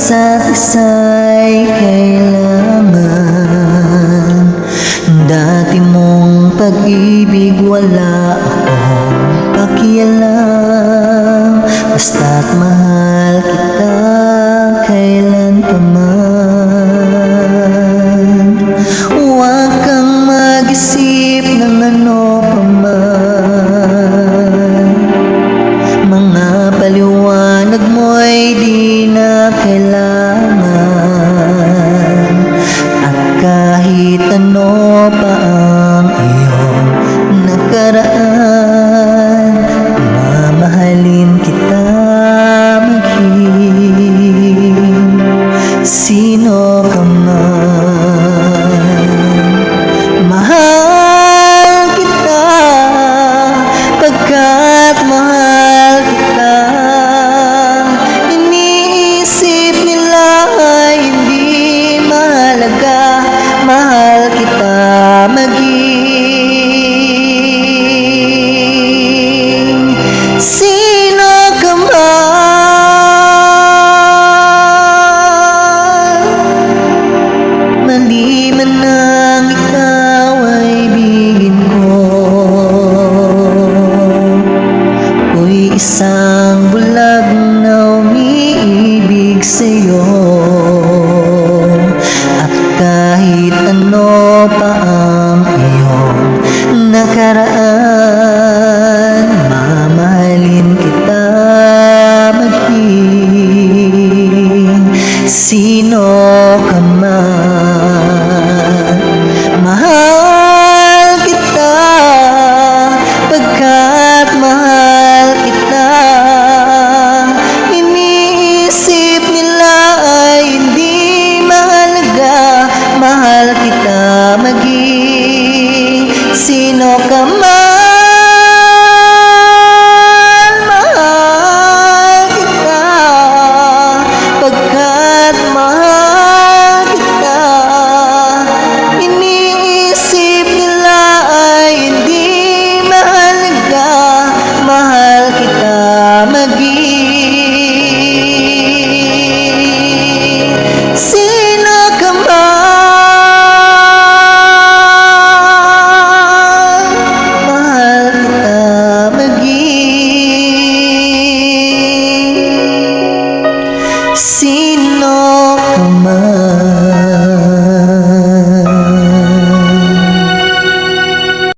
isa't isa'y kailangan. Dati mong pag-ibig wala akong pakialam, basta't mahal kita kailan pa man. Huwag kang mag-isip ng ano pa man, mga paliwanag mo'y di na kailangan. At kahit ano pa ang iyong nakaraan, mamahalin kita maging sino ka man. Mahal kita pagkat mahal kita. Iniisip nila ay hindi mahalaga, mahal kita maging sino ka man. Mali man ang